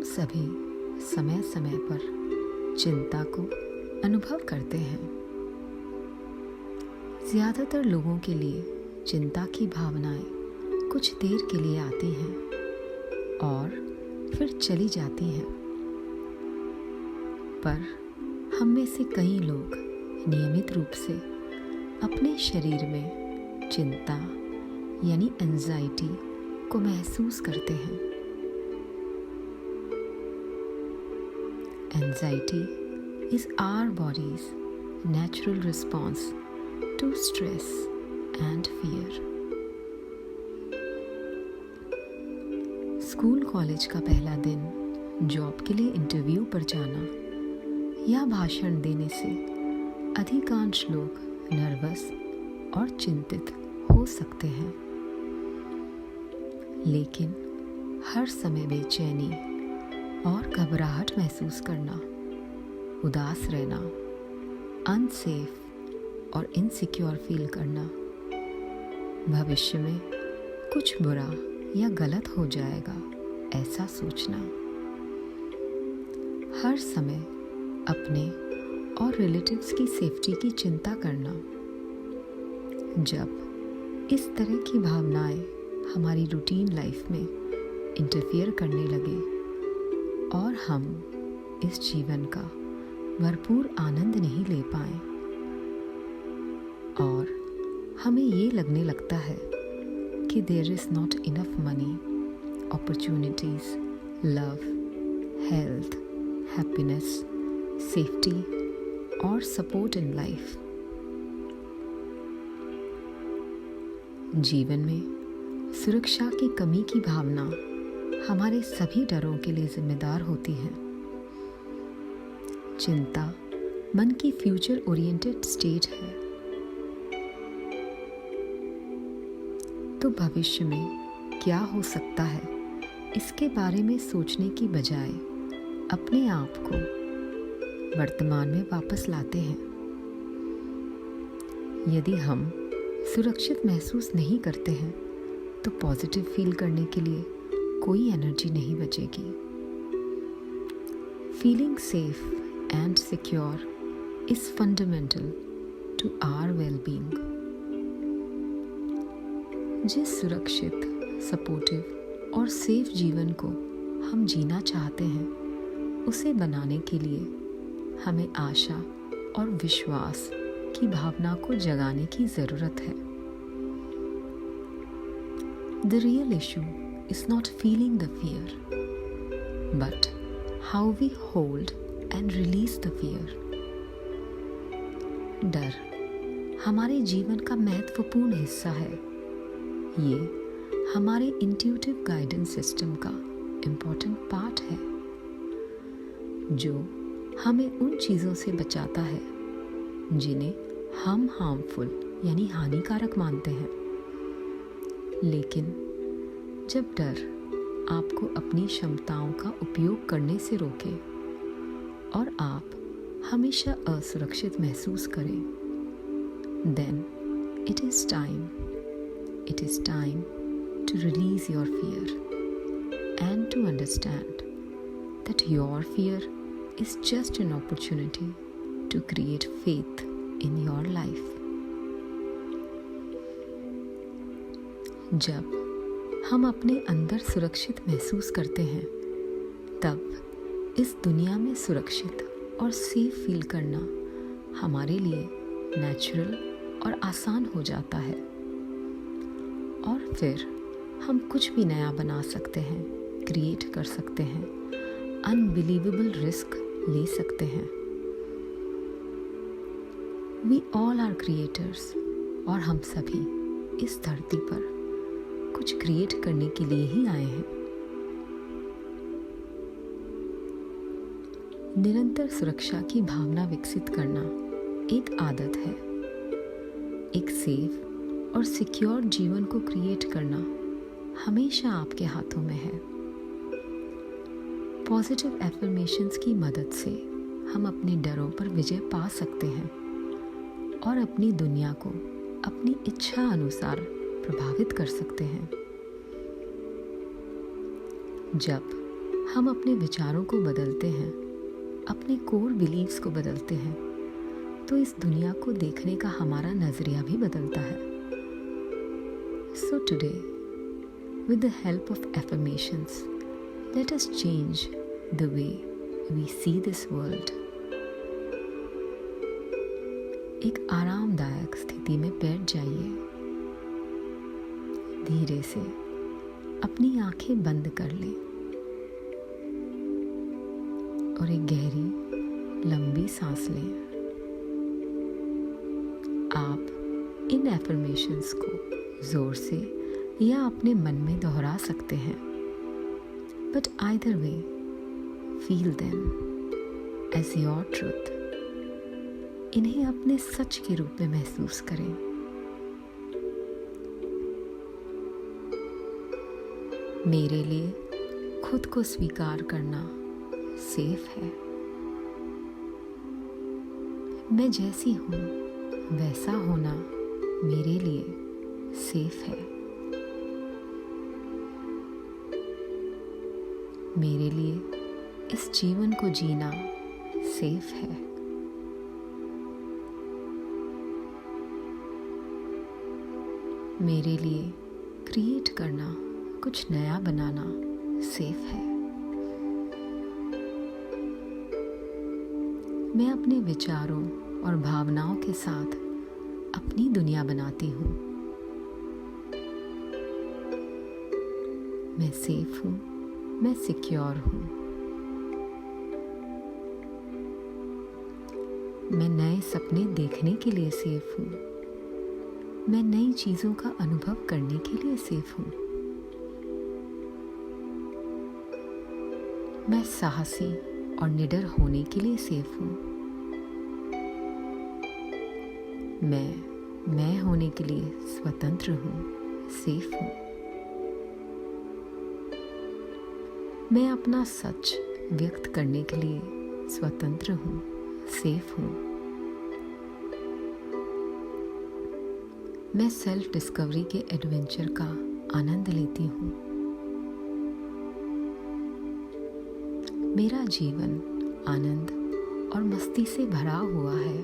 सभी समय समय पर चिंता को अनुभव करते हैं। ज़्यादातर लोगों के लिए चिंता की भावनाएं कुछ देर के लिए आती हैं और फिर चली जाती हैं, पर हम में से कई लोग नियमित रूप से अपने शरीर में चिंता यानी एंजाइटी को महसूस करते हैं। Anxiety is our body's natural response to stress and fear. School college का पहला दिन, जॉब के लिए इंटरव्यू पर जाना या भाषण देने से अधिकांश लोग नर्वस और चिंतित हो सकते हैं, लेकिन हर समय बेचैनी और घबराहट महसूस करना, उदास रहना, अनसेफ और इनसिक्योर फील करना, भविष्य में कुछ बुरा या गलत हो जाएगा ऐसा सोचना, हर समय अपने और रिलेटिव्स की सेफ्टी की चिंता करना। जब इस तरह की भावनाएं हमारी रूटीन लाइफ में इंटरफियर करने लगे और हम इस जीवन का भरपूर आनंद नहीं ले पाए और हमें ये लगने लगता है कि there is not enough money, opportunities, love, health, happiness, safety और सपोर्ट इन लाइफ। जीवन में सुरक्षा की कमी की भावना हमारे सभी डरों के लिए जिम्मेदार होती है। चिंता मन की फ्यूचर ओरिएंटेड स्टेट है। तो भविष्य में क्या हो सकता है, इसके बारे में सोचने की बजाय अपने आप को वर्तमान में वापस लाते हैं। यदि हम सुरक्षित महसूस नहीं करते हैं तो पॉजिटिव फील करने के लिए कोई एनर्जी नहीं बचेगी। Feeling safe and secure is fundamental to our well-being. जिस सुरक्षित, सपोर्टिव और सेफ जीवन को हम जीना चाहते हैं, उसे बनाने के लिए हमें आशा और विश्वास की भावना को जगाने की जरूरत है। The real issue is not feeling the fear, but how we hold and release the fear. डर हमारे जीवन का महत्वपूर्ण हिस्सा है। ये हमारे इंट्यूटिव गाइडेंस सिस्टम का इम्पोर्टेंट पार्ट है, जो हमें उन चीज़ों से बचाता है जिन्हें हम हार्मफुल यानी हानिकारक मानते हैं। लेकिन जब डर आपको अपनी क्षमताओं का उपयोग करने से रोके और आप हमेशा असुरक्षित महसूस करें, then it is time to release your fear and to understand that your fear is just an opportunity to create faith in your life. जब हम अपने अंदर सुरक्षित महसूस करते हैं, तब इस दुनिया में सुरक्षित और सेफ फील करना हमारे लिए नेचुरल और आसान हो जाता है और फिर हम कुछ भी नया बना सकते हैं, क्रिएट कर सकते हैं, अनबिलीवेबल रिस्क ले सकते हैं। We all are creators और हम सभी इस धरती पर कुछ क्रिएट करने के लिए ही आए हैं। निरंतर सुरक्षा की भावना विकसित करना एक आदत है। एक सेफ और सिक्योर जीवन को क्रिएट करना हमेशा आपके हाथों में है। पॉजिटिव एफर्मेशंस की मदद से हम अपने डरों पर विजय पा सकते हैं और अपनी दुनिया को अपनी इच्छा अनुसार प्रभावित कर सकते हैं। जब हम अपने विचारों को बदलते हैं, अपने कोर बिलीव्स को बदलते हैं, तो इस दुनिया को देखने का हमारा नजरिया भी बदलता है। So today, with the help of affirmations, let us change the way we see this world. एक आरामदायक स्थिति में बैठ जाइए। धीरे से अपनी आंखें बंद कर लें और एक गहरी लंबी सांस लें। आप इन एफर्मेशंस को जोर से या अपने मन में दोहरा सकते हैं, but either way feel them as your truth. इन्हें अपने सच के रूप में महसूस करें। मेरे लिए खुद को स्वीकार करना सेफ है। मैं जैसी हूँ वैसा होना मेरे लिए सेफ है। मेरे लिए इस जीवन को जीना सेफ है। मेरे लिए क्रिएट करना, कुछ नया बनाना सेफ है। मैं अपने विचारों और भावनाओं के साथ अपनी दुनिया बनाती हूँ। मैं सेफ हूँ, मैं सिक्योर हूँ। मैं नए सपने देखने के लिए सेफ हूँ। मैं नई चीजों का अनुभव करने के लिए सेफ हूँ। मैं साहसी और निडर होने के लिए सेफ हूँ। मैं होने के लिए स्वतंत्र हूँ, सेफ हूँ। मैं अपना सच व्यक्त करने के लिए स्वतंत्र हूँ, सेफ हूँ। मैं सेल्फ डिस्कवरी के एडवेंचर का आनंद लेती हूँ। मेरा जीवन आनंद और मस्ती से भरा हुआ है।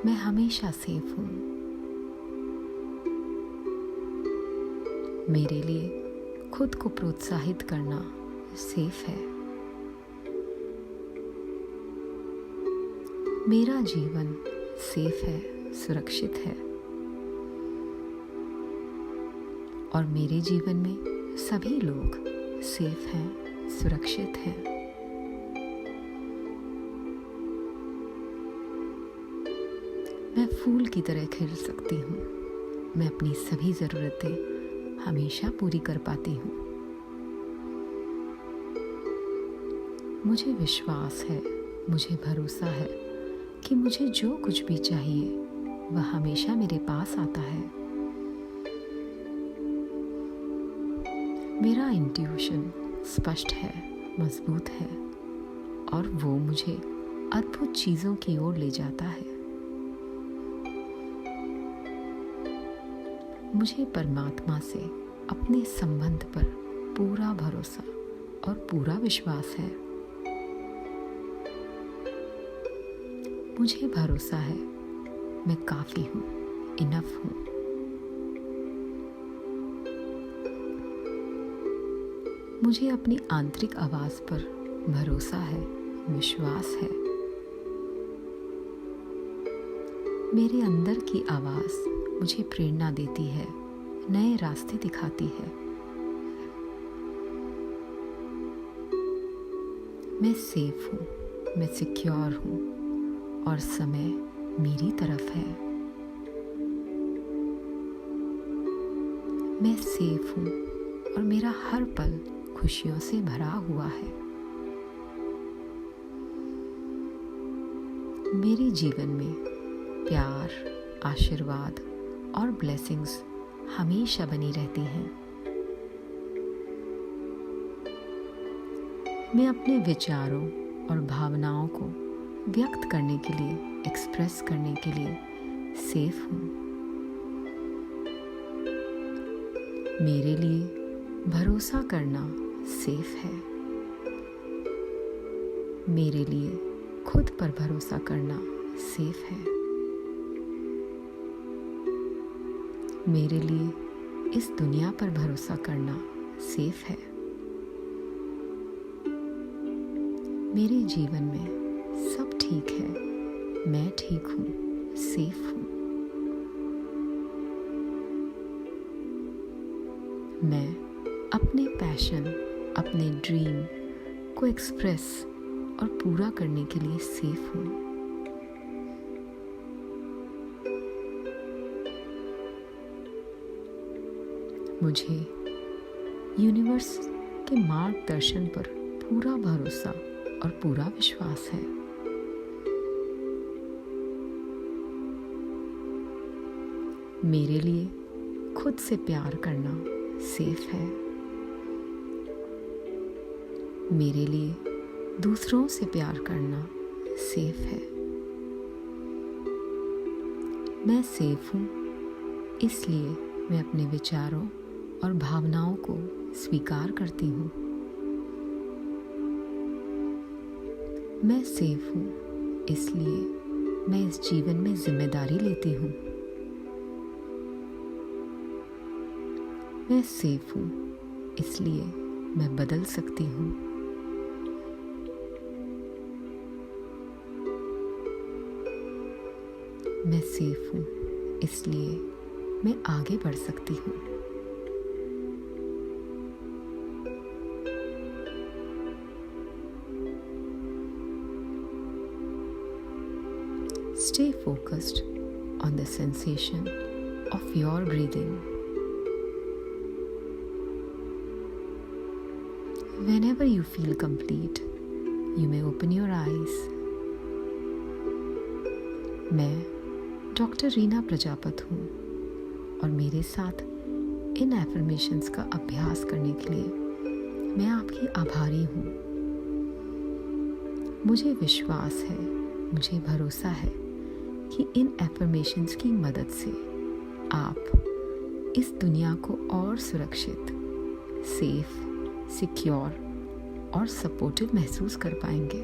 मैं हमेशा सेफ हूँ। मेरे लिए खुद को प्रोत्साहित करना सेफ है। मेरा जीवन सेफ है, सुरक्षित है और मेरे जीवन में सभी लोग सेफ हैं, सुरक्षित हैं। मैं फूल की तरह खिल सकती हूँ। मैं अपनी सभी ज़रूरतें हमेशा पूरी कर पाती हूँ। मुझे विश्वास है, मुझे भरोसा है कि मुझे जो कुछ भी चाहिए वह हमेशा मेरे पास आता है। मेरा इंट्यूशन स्पष्ट है, मजबूत है और वो मुझे अद्भुत चीज़ों की ओर ले जाता है। मुझे परमात्मा से अपने संबंध पर पूरा भरोसा और पूरा विश्वास है। मुझे भरोसा है मैं काफ़ी हूँ, इनफ हूँ। मुझे अपनी आंतरिक आवाज़ पर भरोसा है, विश्वास है। मेरे अंदर की आवाज़ मुझे प्रेरणा देती है, नए रास्ते दिखाती है। मैं सेफ हूँ, मैं सिक्योर हूँ और समय मेरी तरफ है। मैं सेफ हूँ और मेरा हर पल खुशियों से भरा हुआ है। मेरे जीवन में प्यार, आशीर्वाद और ब्लेसिंग्स हमेशा बनी रहती हैं। मैं अपने विचारों और भावनाओं को व्यक्त करने के लिए, एक्सप्रेस करने के लिए सेफ हूँ। मेरे लिए भरोसा करना सेफ है। मेरे लिए खुद पर भरोसा करना सेफ है। मेरे लिए इस दुनिया पर भरोसा करना सेफ है। मेरे जीवन में सब ठीक है, मैं ठीक हूँ, सेफ हूँ। मैं अपने पैशन, अपने ड्रीम को एक्सप्रेस और पूरा करने के लिए सेफ हूँ। मुझे यूनिवर्स के मार्गदर्शन पर पूरा भरोसा और पूरा विश्वास है। मेरे लिए खुद से प्यार करना सेफ है। मेरे लिए दूसरों से प्यार करना सेफ है। मैं सेफ हूँ, इसलिए मैं अपने विचारों और भावनाओं को स्वीकार करती हूँ। मैं सेफ हूँ, इसलिए मैं इस जीवन में जिम्मेदारी लेती हूँ। मैं सेफ हूँ, इसलिए मैं बदल सकती हूँ। मैं सेफ हूँ, इसलिए मैं आगे बढ़ सकती हूँ। Stay focused on the sensation of your breathing. Whenever you feel complete, you may open your eyes. मैं डॉक्टर रीना प्रजापत हूँ और मेरे साथ इन एफर्मेशंस का अभ्यास करने के लिए मैं आपकी आभारी हूँ। मुझे विश्वास है, मुझे भरोसा है कि इन एफर्मेशंस की मदद से आप इस दुनिया को और सुरक्षित, सेफ, सिक्योर और सपोर्टिव महसूस कर पाएंगे।